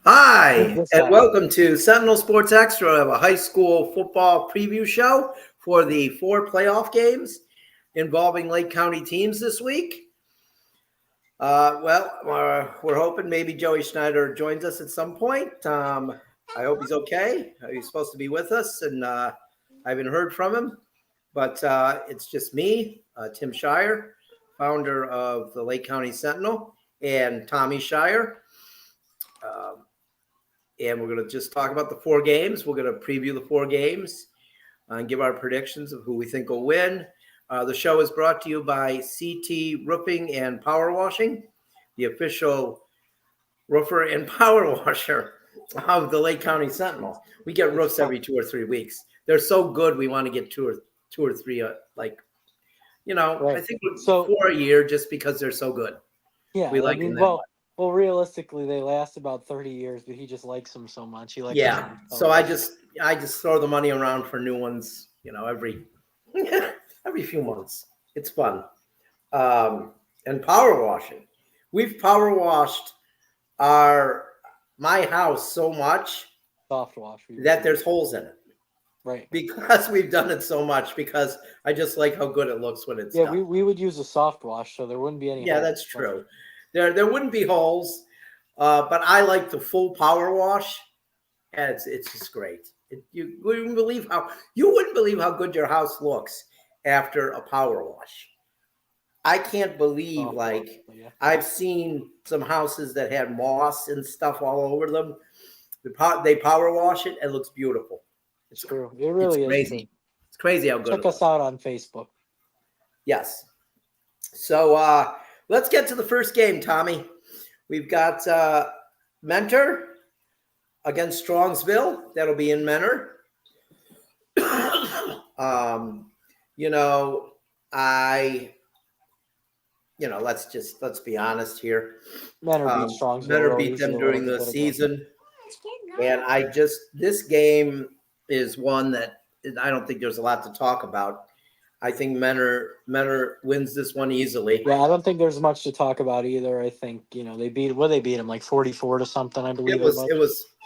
Hi, and welcome to Sentinel Sports Extra, a high school football preview show for the 4 playoff games involving Lake County teams this week. We're hoping maybe Joey Schneider joins us at some point. I hope he's okay. He's supposed to be with us, and I haven't heard from him. But it's just me, Tim Shirer, founder of the Lake County Sentinel, and Tommy Shirer. And we're going to just talk about the 4 games. We're going to preview the 4 games and give our predictions of who we think will win. The show is brought to you by CT Roofing and Power Washing, the official roofer and power washer of the Lake County Sentinel. We get roofs every 2 or 3 weeks. They're so good, we want to get two or three, right. I think 4 a year just because they're so good. Yeah, we like them. Well, realistically, they last about 30 years, but he just likes them so much. He likes them so I just throw the money around for new ones, every every few months. It's fun. And power washing. We've power washed my house so much soft wash that there's holes in it. Right. Because we've done it so much, because I just like how good it looks when it's done. we would use a soft wash, so there wouldn't be any holes. That's true. There wouldn't be holes, but I like the full power wash, and it's just great. You wouldn't believe how good your house looks after a power wash. I can't believe I've seen some houses that had moss and stuff all over them. They power wash it, and it looks beautiful. It's true. It really is crazy. It's crazy how good. Check us out on Facebook. Yes. So let's get to the first game, Tommy. We've got Mentor against Strongsville. That'll be in Mentor. Let's be honest here. Mentor beat Strongsville. Mentor beat them during the season. And this game is one that I don't think there's a lot to talk about. I think Mentor wins this one easily. Yeah, I don't think there's much to talk about either. I think they beat him like 44 to something. I believe it was a lot. It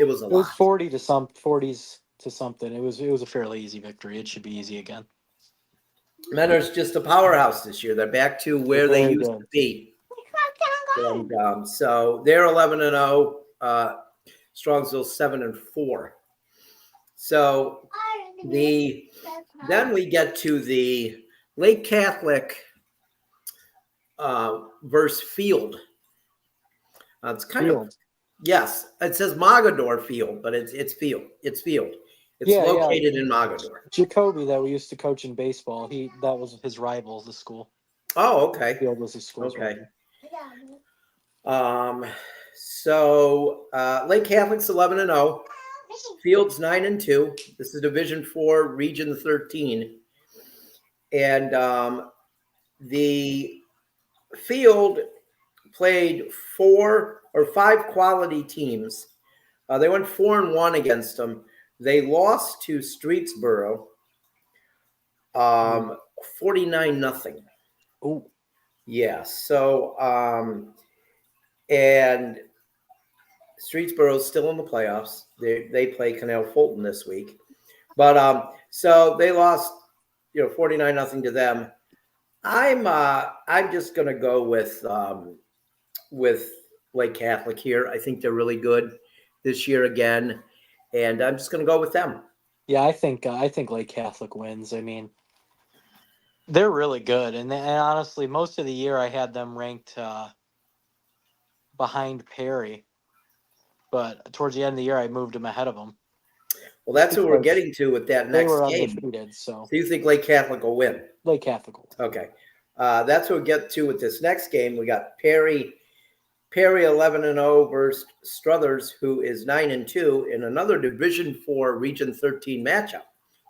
was 40s to something. It was a fairly easy victory. It should be easy again. Mentor's just a powerhouse this year. They're back to where they used to be. And, so they're 11-0. Strongsville 7-4. So then we get to the Lake Catholic versus Field. It's kind of yes. It says Mogador Field, but it's Field. It's Field. It's located in Mogador. Jacoby, that we used to coach in baseball, that was his rival, the school. Oh, okay. Field was his school. Okay. So Lake Catholic's 11-0. Field's 9-2. This is Division 4, Region 13. And the Field played 4 or 5 quality teams. They went 4-1 against them. They lost to Streetsboro 49-0. Oh. Yeah. So and Streetsboro's still in the playoffs. They play Canal Fulton this week. But so they lost 49-0 to them. I'm just gonna go with Lake Catholic here. I think they're really good this year again. And I'm just gonna go with them. Yeah, I think Lake Catholic wins. I mean, they're really good. And honestly, most of the year I had them ranked behind Perry. But towards the end of the year, I moved them ahead of them. Well, that's what we're getting to with that next game. Undefeated, so you think Lake Catholic will win? Lake Catholic will win. Okay. That's what we'll get to with this next game. We got Perry 11-0 versus Struthers, who is 9-2 in another Division 4 Region 13 matchup.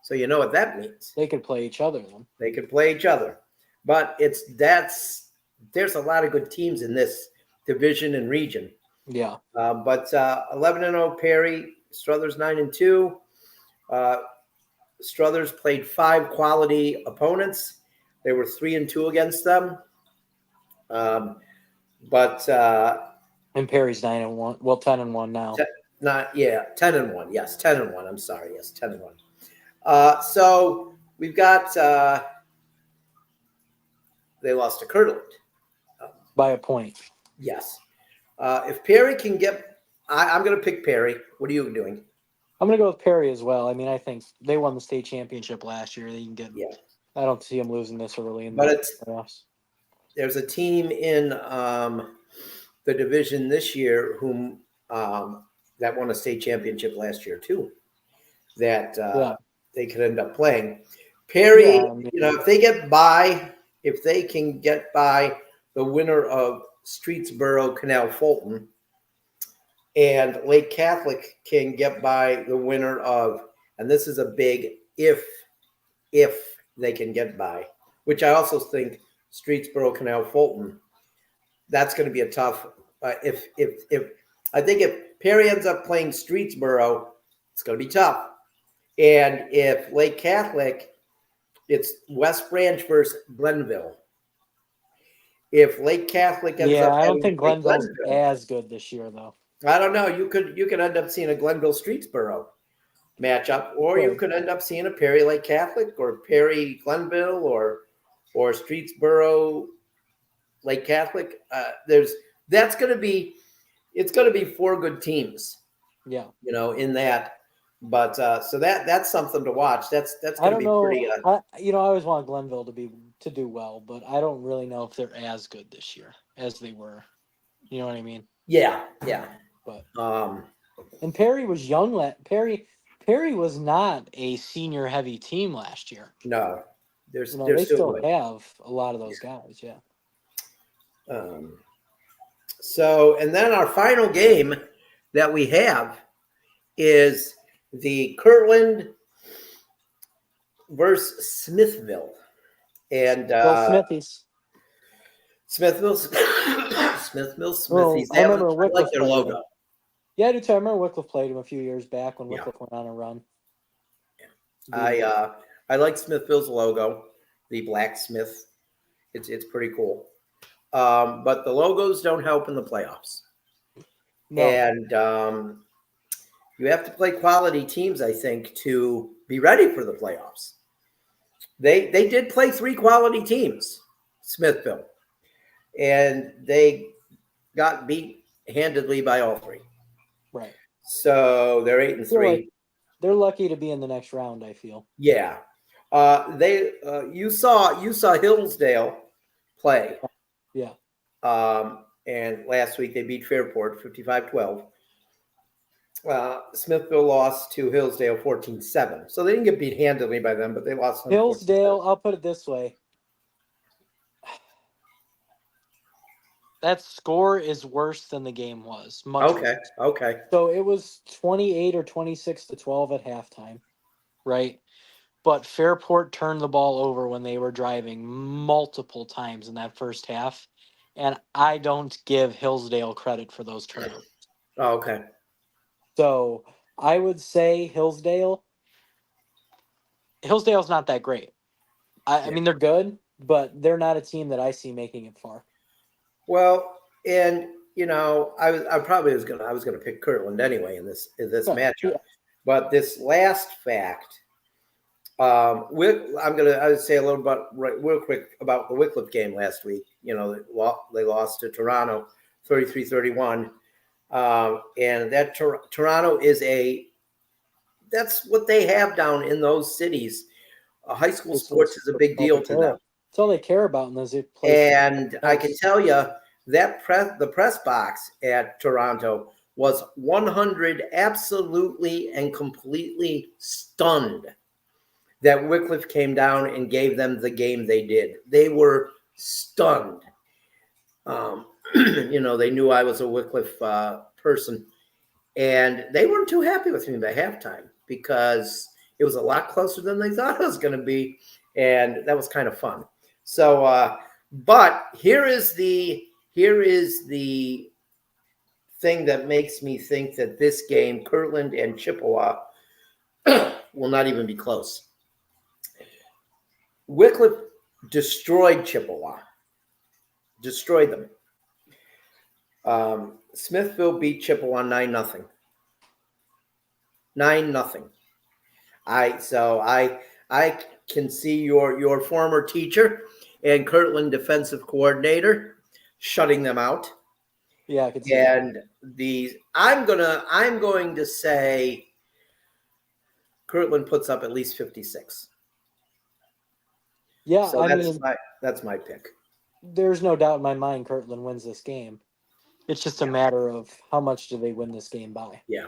So you know what that means. They could play each other then. They could play each other. But there's a lot of good teams in this division and region. Yeah. But 11-0 Perry, Struthers 9-2. Struthers played 5 quality opponents. They were 3-2 against them. And Perry's 9-1. Well, 10-1 now. Not, yeah, 10-1. Yes, 10-1. I'm sorry. Yes, 10-1. So we've got, they lost to Kirtland. by a point. Yes. If Perry can get, I'm going to pick Perry. What are you doing? I'm going to go with Perry as well. I mean, I think they won the state championship last year. They can get. Yeah. I don't see them losing this early in But the it's, playoffs. there's a team in the division this year whom that won a state championship last year too. That Yeah. they could end up playing. Yeah. Perry, I mean, if they get by, if they can get by the winner of Streetsboro Canal Fulton, and Lake Catholic can get by the winner of, and this is a big if they can get by, which I also think Streetsboro Canal Fulton, that's going to be a tough. If I think if Perry ends up playing Streetsboro, it's going to be tough. And if Lake Catholic, it's West Branch versus Glenville. If Lake Catholic ends yeah, up I don't having to think play Glenville's Glenville, as good this year, though. I don't know. You could end up seeing a Glenville Streetsboro matchup, or you could end up seeing a Perry Lake Catholic or Perry Glenville or Streetsboro Lake Catholic. That's going to be, it's going to be four good teams. Yeah. In that. But so that's something to watch. That's I going to don't be pretty. know. I always want Glenville to do well, but I don't really know if they're as good this year as they were. You know what I mean? Yeah. But Um, and Perry was young. Perry was not a senior heavy team last year. no, they're They still still good. have a lot of those guys. Yeah. So, and then our final game that we have is the Kirtland versus Smithville, and Well, Smithies. Smithville, Smithville, Well, Smithies. I remember I like Wycliffe their played logo. him. Yeah, I do too. I remember Wycliffe played him a few years back when Yeah. Wycliffe went on a run. I like Smithville's logo, the blacksmith. It's pretty cool. But the logos don't help in the playoffs. No. And you have to play quality teams, I think, to be ready for the playoffs. They did play three quality teams, Smithville, and they got beat handedly by all three. Right. So they're 8-3. They're lucky to be in the next round, I feel. Yeah. You saw Hillsdale play. Yeah. And last week they beat Fairport 55-12. Smithville lost to Hillsdale 14-7. So they didn't get beat handily by them, but they lost. Hillsdale, I'll put it this way. That score is worse than the game was. Much worse. Okay. So it was 28 or 26-12 at halftime, right? But Fairport turned the ball over when they were driving multiple times in that first half. And I don't give Hillsdale credit for those turnovers. Okay. So I would say Hillsdale's not that great. I mean, they're good, but they're not a team that I see making it far. Well, and I probably was gonna pick Kirtland anyway in this matchup, yeah. But this last fact, I would say a little bit real quick about the Wycliffe game last week. They lost to Toronto 33-31, and that Toronto that's what they have down in those cities. High school sports is a big deal to them. That's all they care about in those places. And I can tell you that the press box at Toronto was 100 absolutely and completely stunned that Wycliffe came down and gave them the game they did. They were stunned. They knew I was a Wycliffe person, and they weren't too happy with me by halftime because it was a lot closer than they thought it was going to be, and that was kind of fun. So, but here is the thing that makes me think that this game, Kirtland and Chippewa, will not even be close. Wycliffe destroyed Chippewa, destroyed them. Smithville beat Chippewa 9-0. 9-0. I can see your former teacher and Kirtland defensive coordinator shutting them out. Yeah, I could see that. And I'm going to say Kirtland puts up at least 56. Yeah, So I mean, that's my pick. there's no doubt in my mind Kirtland wins this game. It's just a matter of how much do they win this game by. Yeah.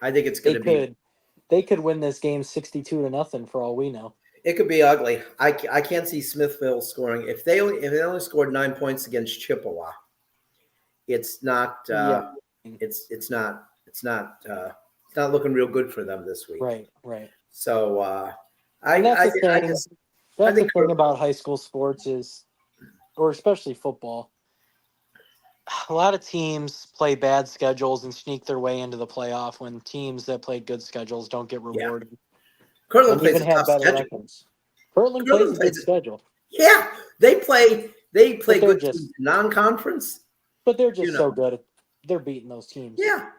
I think it's going to be. They could win this game 62-0 for all we know. It could be ugly. I can't see Smithville scoring. If they only scored 9 points against Chippewa, it's not. It's not looking real good for them this week. Right. So That's the thing Kirtland, about high school sports is, or especially football. A lot of teams play bad schedules and sneak their way into the playoff when teams that play good schedules don't get rewarded. Kirtland And plays even a have tough better schedule. records. Kirtland plays a good schedule. Yeah, they play good teams, non-conference. But they're just so good. They're beating those teams. Yeah.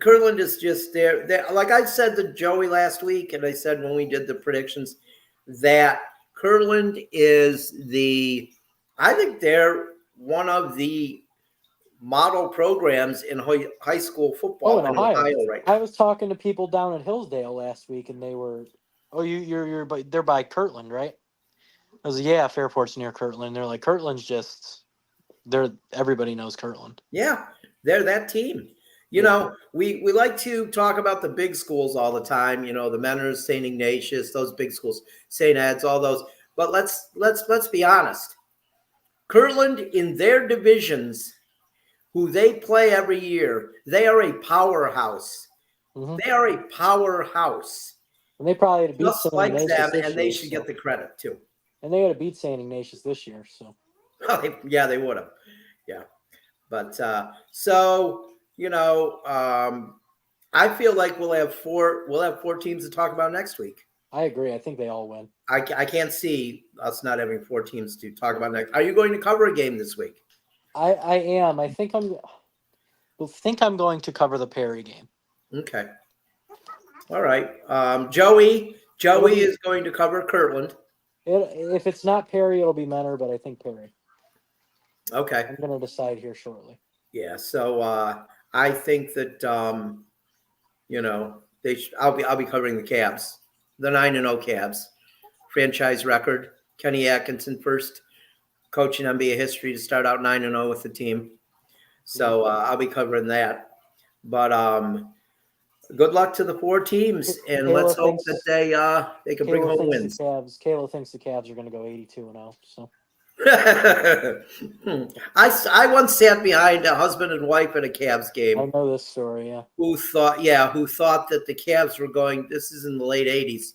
Kirtland is just there. Like I said to Joey last week, and I said when we did the predictions, that Kirtland is I think they're one of the model programs in high school football in Ohio right now. I was talking to people down at Hillsdale last week, and they were, they're by Kirtland, right? I was like, yeah, Fairport's near Kirtland. They're like, Kirtland's everybody knows Kirtland. Yeah, they're that team. You know, we like to talk about the big schools all the time. You know, the Menners, St. Ignatius, those big schools, St. Ed's, all those. But let's be honest. Kirtland in their divisions, who they play every year, they are a powerhouse. Mm-hmm. They are a powerhouse. And they probably had to beat just like them, and they should get the credit too. And they had to beat St. Ignatius this year, so. Yeah, they would have. Yeah, but so. You know, I feel like we'll have four teams to talk about next week. I agree. I think they all win. I can't see us not having 4 teams to talk about next. Are you going to cover a game this week? I am. I think I'm going to cover the Perry game. Okay. All right. Joey is going to cover Kirtland. If it's not Perry, it'll be Menor, but I think Perry. Okay. I'm going to decide here shortly. Yeah. So I think that you know, I'll be covering the Cavs, the 9-0 Cavs, franchise record. Kenny Atkinson, first coach in NBA history to start out 9-0 with the team. So I'll be covering that. But good luck to the 4 teams, and let's hope that they can bring home wins. Kayla thinks the Cavs are going to go 82-0. So. I once sat behind a husband and wife at a Cavs game. I know this story, yeah. Who thought that the Cavs were going, this is in the late 80s,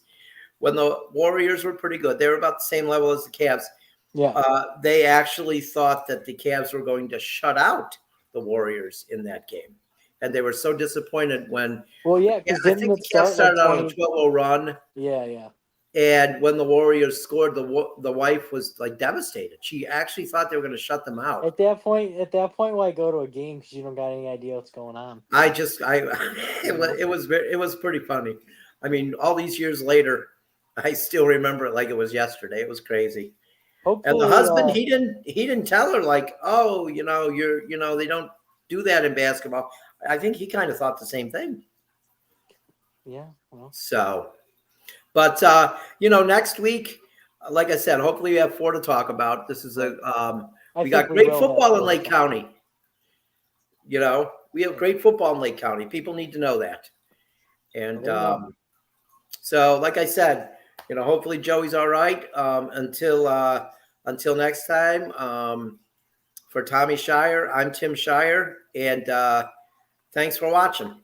when the Warriors were pretty good. They were about the same level as the Cavs. Yeah. They actually thought that the Cavs were going to shut out the Warriors in that game. And they were so disappointed when I think the Cavs started out on a 12-0 run. Yeah. And when the Warriors scored, the wife was like devastated. She actually thought they were going to shut them out. At that point, why go to a game because you don't got any idea what's going on? It was pretty funny. I mean, all these years later, I still remember it like it was yesterday. It was crazy. Hopefully, and the husband, he didn't tell her like, oh, they don't do that in basketball. I think he kind of thought the same thing. Yeah. Well. So. But, next week, like I said, hopefully we have 4 to talk about. This is we got great football in Lake County. You know, we have great football in Lake County. People need to know that. And so, like I said, hopefully Joey's all right until next time. For Tommy Shirer, I'm Tim Shirer, and thanks for watching.